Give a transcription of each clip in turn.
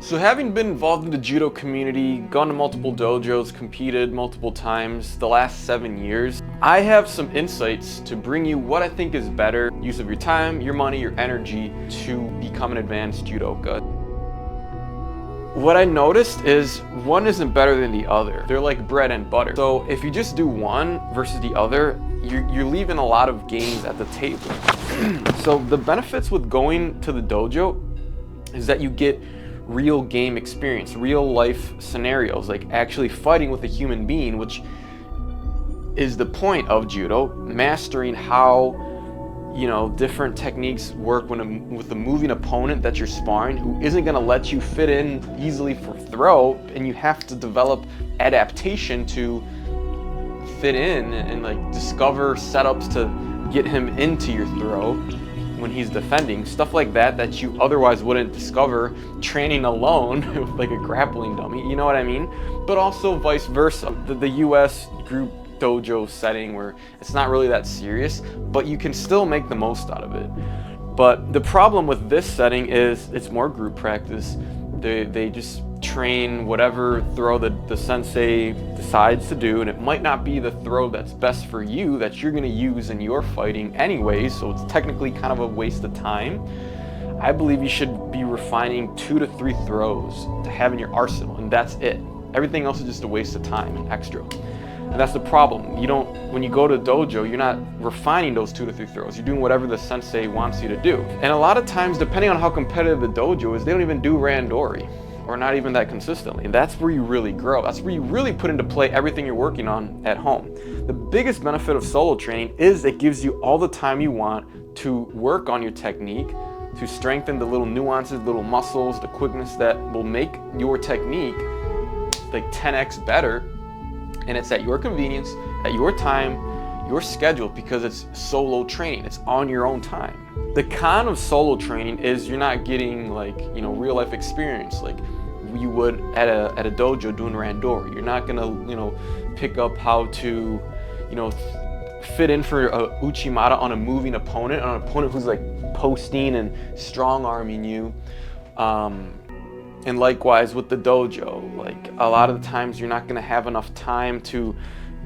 So having been involved in the judo community, gone to multiple dojos, competed multiple times the last 7 years, I have some insights to bring you what I think is better use of your time, your money, your energy to become an advanced judoka. What I noticed is one isn't better than the other. They're like bread and butter. So if you just do one versus the other, you're leaving a lot of gains at the table. So the benefits with going to the dojo is that you get real game experience, real life scenarios, like actually fighting with a human being, which is the point of judo, mastering how different techniques work with a moving opponent that you're sparring who isn't going to let you fit in easily for throw, and you have to develop adaptation to fit in and like discover setups to get him into your throw when he's defending, stuff like that you otherwise wouldn't discover training alone with like a grappling dummy, you know what I mean? But also vice versa. The US group dojo setting where it's not really that serious, but you can still make the most out of it. But the problem with this setting is it's more group practice. They just train whatever throw the sensei decides to do, and it might not be the throw that's best for you that you're going to use in your fighting anyways, so it's technically kind of a waste of time. I believe you should be refining 2 to 3 throws to have in your arsenal, and that's it. Everything else is just a waste of time and extra. And that's the problem. When you go to dojo, you're not refining those 2 to 3 throws. You're doing whatever the sensei wants you to do. And a lot of times, depending on how competitive the dojo is, they don't even do randori, or not even that consistently. And that's where you really grow. That's where you really put into play everything you're working on at home. The biggest benefit of solo training is it gives you all the time you want to work on your technique, to strengthen the little nuances, little muscles, the quickness that will make your technique like 10x better. And it's at your convenience, at your time, your schedule, because it's solo training. It's on your own time. The con of solo training is you're not getting real life experience like you would at a dojo doing randori. You're not gonna pick up how to fit in for a uchimata on a moving opponent, on an opponent who's like posting and strong arming you. And likewise with the dojo, like a lot of the times you're not gonna have enough time to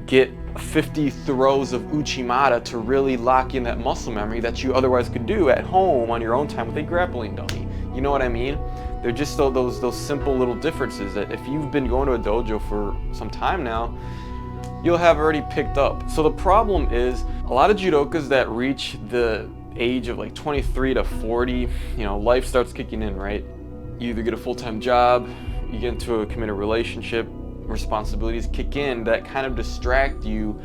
get 50 throws of uchimata to really lock in that muscle memory that you otherwise could do at home on your own time with a grappling dummy. You know what I mean? They're just those simple little differences that if you've been going to a dojo for some time now, you'll have already picked up. So the problem is a lot of judokas that reach the age of like 23 to 40, life starts kicking in, right? You either get a full-time job, you get into a committed relationship, responsibilities kick in that kind of distract you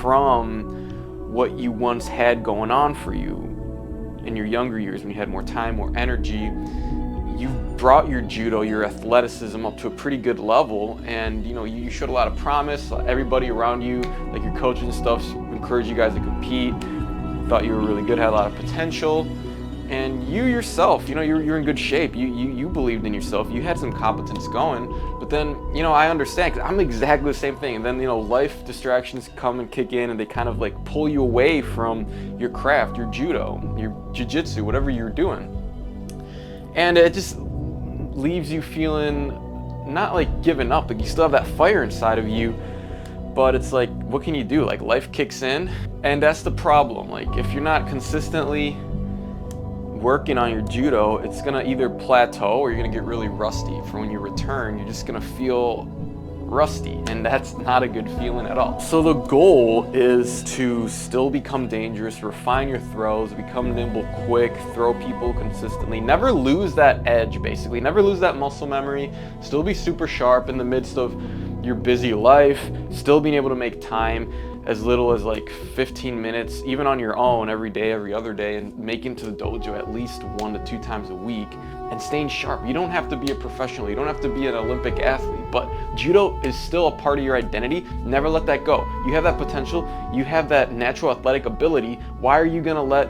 from what you once had going on for you in your younger years when you had more time, more energy. You've brought your judo, your athleticism up to a pretty good level, and you showed a lot of promise. Everybody around you, like your coaches and stuff, encouraged you guys to compete, thought you were really good, had a lot of potential. And you yourself, you're in good shape. You believed in yourself. You had some competence going. But then, I understand, because I'm exactly the same thing. And then, life distractions come and kick in, and they kind of like pull you away from your craft, your judo, your jiu-jitsu, whatever you're doing. And it just leaves you feeling not like giving up. Like you still have that fire inside of you. But it's like, what can you do? Like life kicks in. And that's the problem. Like if you're not consistently working on your judo, it's gonna either plateau or you're gonna get really rusty. For when you return, you're just gonna feel rusty, and that's not a good feeling at all. So the goal is to still become dangerous, refine your throws, become nimble, quick, throw people consistently, never lose that edge, basically, never lose that muscle memory, still be super sharp in the midst of your busy life, still being able to make time as little as like 15 minutes, even on your own, every day, every other day, and making to the dojo at least 1 to 2 times a week, and staying sharp. You don't have to be a professional, you don't have to be an Olympic athlete, but judo is still a part of your identity. Never let that go. You have that potential, you have that natural athletic ability. Why are you gonna let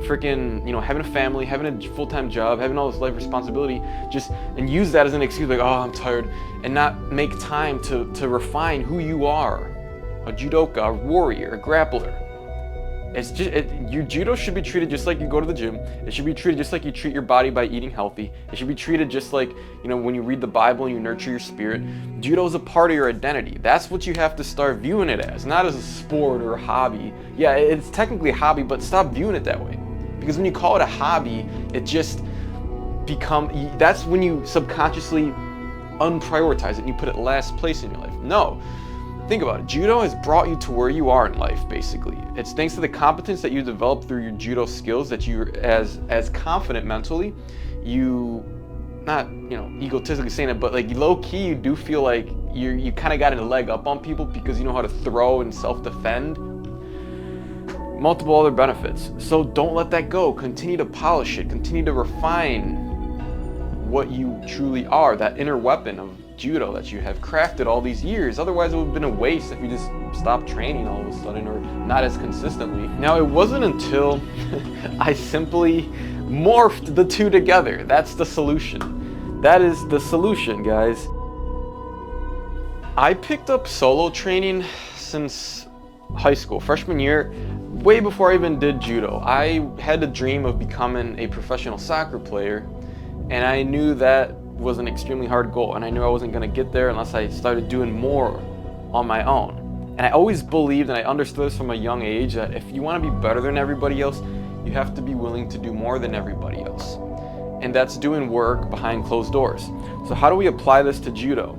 freaking, having a family, having a full-time job, having all this life responsibility, and use that as an excuse, like, oh, I'm tired, and not make time to refine who you are? A judoka, a warrior, a grappler. Your judo should be treated just like you go to the gym. It should be treated just like you treat your body by eating healthy. It should be treated just like, when you read the Bible and you nurture your spirit. Judo is a part of your identity. That's what you have to start viewing it as, not as a sport or a hobby. Yeah, it's technically a hobby, but stop viewing it that way. Because when you call it a hobby, it just that's when you subconsciously unprioritize it and you put it last place in your life. No. Think about it. Judo has brought you to where you are in life, basically. It's thanks to the competence that you develop through your judo skills that you're as confident mentally. You, not egotistically saying it, but like low key, you do feel like you kind of got a leg up on people because you know how to throw and self-defend. Multiple other benefits. So don't let that go. Continue to polish it. Continue to refine what you truly are, that inner weapon of judo that you have crafted all these years. Otherwise it would have been a waste if you just stopped training all of a sudden or not as consistently. Now it wasn't until I simply morphed the two together. That's the solution. That is the solution, guys. I picked up solo training since high school, freshman year, way before I even did judo. I had a dream of becoming a professional soccer player, and I knew that was an extremely hard goal, and I knew I wasn't going to get there unless I started doing more on my own. And I always believed, and I understood this from a young age, that if you want to be better than everybody else, you have to be willing to do more than everybody else. And that's doing work behind closed doors. So how do we apply this to judo?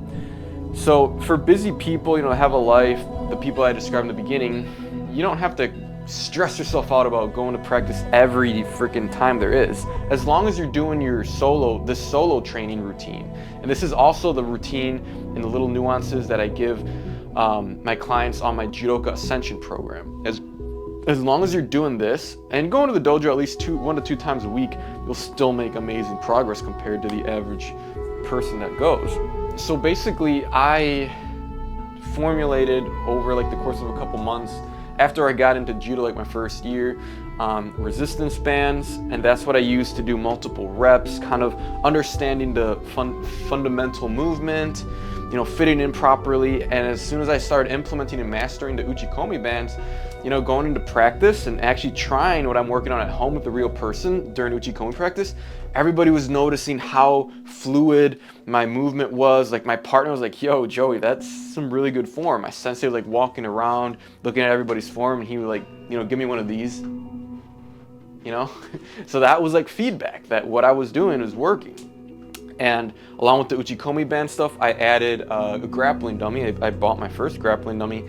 So for busy people, have a life, the people I described in the beginning, you don't have to stress yourself out about going to practice every freaking time there is, as long as you're doing this solo training routine. And this is also the routine and the little nuances that I give my clients on my Judoka Ascension program. As long as you're doing this and going to the dojo at least 1 to 2 times a week, you'll still make amazing progress compared to the average person that goes. So basically I formulated over the course of a couple months after I got into judo, my first year, resistance bands, and that's what I used to do multiple reps, kind of understanding the fundamental movement, fitting in properly. And as soon as I started implementing and mastering the uchikomi bands, going into practice and actually trying what I'm working on at home with the real person during uchikomi practice, everybody was noticing how fluid my movement was. My partner was like, yo, Joey, that's some really good form. My sensei was walking around, looking at everybody's form, and he would give me one of these, So that was feedback that what I was doing was working. And along with the uchikomi band stuff, I added a grappling dummy. I bought my first grappling dummy.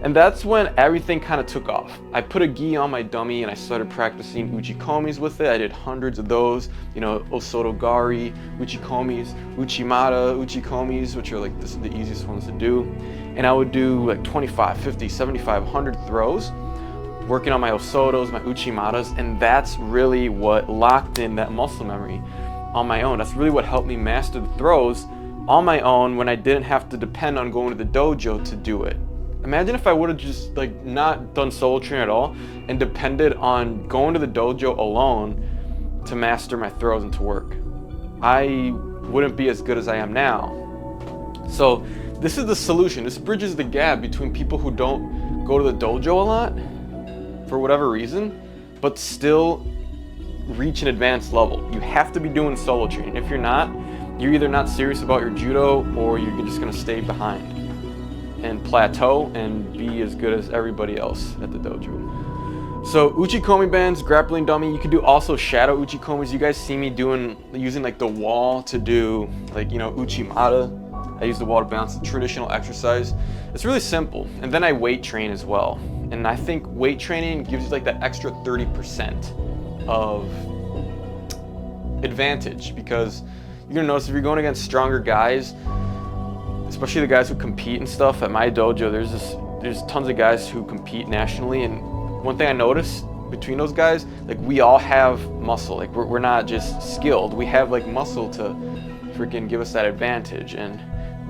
And that's when everything kind of took off. I put a gi on my dummy and I started practicing uchikomis with it. I did hundreds of those, osotogari, uchikomis, uchimata uchikomis, which are the easiest ones to do. And I would do 25, 50, 75, 100 throws, working on my osotos, my uchimatas, and that's really what locked in that muscle memory on my own. That's really what helped me master the throws on my own when I didn't have to depend on going to the dojo to do it. Imagine if I would have just not done solo training at all and depended on going to the dojo alone to master my throws and to work. I wouldn't be as good as I am now. So this is the solution. This bridges the gap between people who don't go to the dojo a lot for whatever reason, but still reach an advanced level. You have to be doing solo training. If you're not, you're either not serious about your judo or you're just gonna stay behind and plateau and be as good as everybody else at the dojo. So uchikomi bands, grappling dummy, you can do also shadow uchikomis. You guys see me using the wall to do uchimata. I use the wall to balance the traditional exercise. It's really simple. And then I weight train as well. And I think weight training gives you that extra 30% of advantage, because you're gonna notice if you're going against stronger guys, especially the guys who compete and stuff at my dojo, there's tons of guys who compete nationally, and one thing I noticed between those guys, we all have muscle. We're not just skilled, we have muscle to freaking give us that advantage, and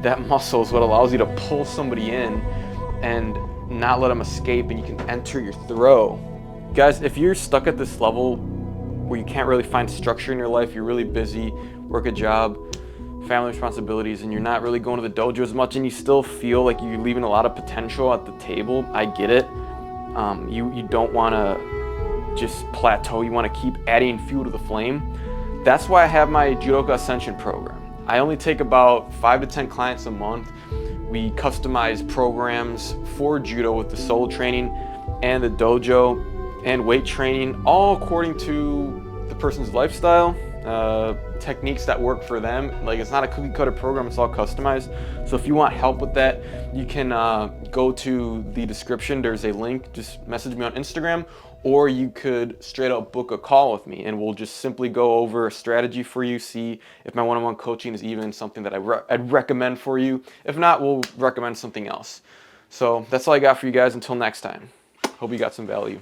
that muscle is what allows you to pull somebody in and not let them escape, and you can enter your throw. Guys, if you're stuck at this level where you can't really find structure in your life, you're really busy, work a job, family responsibilities, and you're not really going to the dojo as much, and you still feel like you're leaving a lot of potential at the table, I get it. You don't want to just plateau. You want to keep adding fuel to the flame. That's why I have my Judoka Ascension program. I only take about 5 to 10 clients a month. We customize programs for judo with the solo training and the dojo and weight training, all according to the person's lifestyle, techniques that work for them. Like, it's not a cookie cutter program, it's all customized. So if you want help with that, you can go to the description. There's a link, just message me on Instagram, or you could straight up book a call with me and we'll just simply go over a strategy for you, see if my one-on-one coaching is even something that I'd recommend for you. If not, we'll recommend something else. So that's all I got for you guys. Until next time, hope you got some value.